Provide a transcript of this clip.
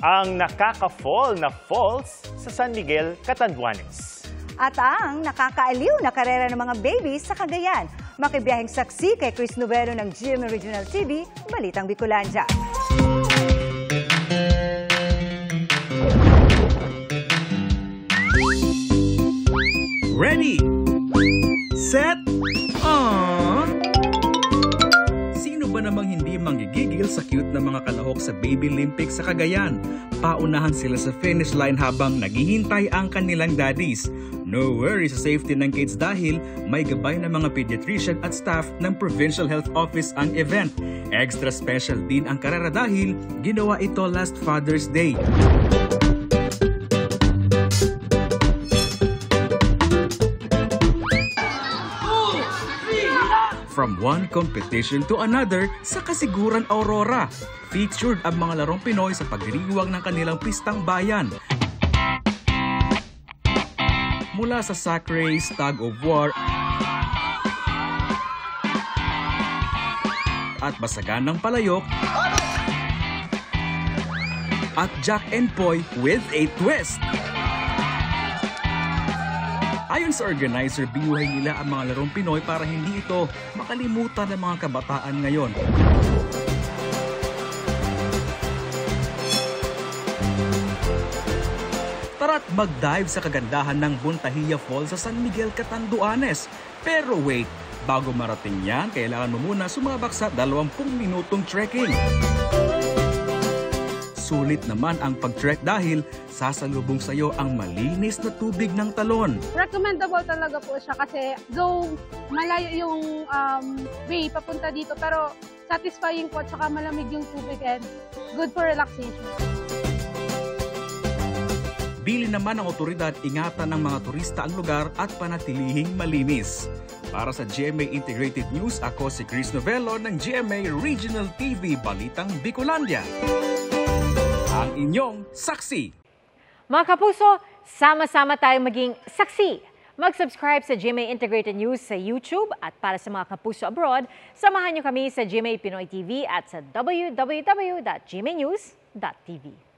ang nakaka-fall na falls sa San Miguel, Catanduanes. At ang nakakaaliw na karera ng mga babies sa Cagayan. Makibiyaheng saksi kay Chris Novelo ng GMA Regional TV, Balitang Bicolandia. Ready, set, Sino ba namang hindi manggigigil sa cute na mga kalahok sa Baby Olympics sa Cagayan? Paunahan sila sa finish line habang naghihintay ang kanilang daddies. No worries sa safety ng kids dahil may gabay ng mga pediatrician at staff ng Provincial Health Office ang event. Extra special din ang karera dahil ginawa ito last Father's Day. From one competition to another sa Kasiguran Aurora, featured ang mga larong Pinoy sa pagdiriwang ng kanilang pistang bayan. Mula sa sack race, tug of war, at basagan ng palayok, at Jack and Poy with a twist. Ayon sa organizer, binuhay nila ang mga larong Pinoy para hindi ito makalimutan ng mga kabataan ngayon. Tara't mag-dive sa kagandahan ng Buntahiya Falls sa San Miguel, Catanduanes. Pero wait, bago marating yan, kailangan mo muna sumabak sa 20 minutong trekking. Sulit naman ang pag-trek dahil sasalubong sa iyo ang malinis na tubig ng talon. Recommendable talaga po siya kasi though malayo yung way papunta dito pero satisfying po at saka malamig yung tubig and good for relaxation. Bili naman ng otoridad ingatan ng mga turista ang lugar at panatilihing malinis. Para sa GMA Integrated News, ako si Chris Novelo ng GMA Regional TV Balitang Bicolandia. Ang inyong saksi. Mga kapuso, sama-sama tayong maging saksi. Mag-subscribe sa GMA Integrated News sa YouTube at para sa mga kapuso abroad, samahan niyo kami sa GMA Pinoy TV at sa www.gmanews.tv.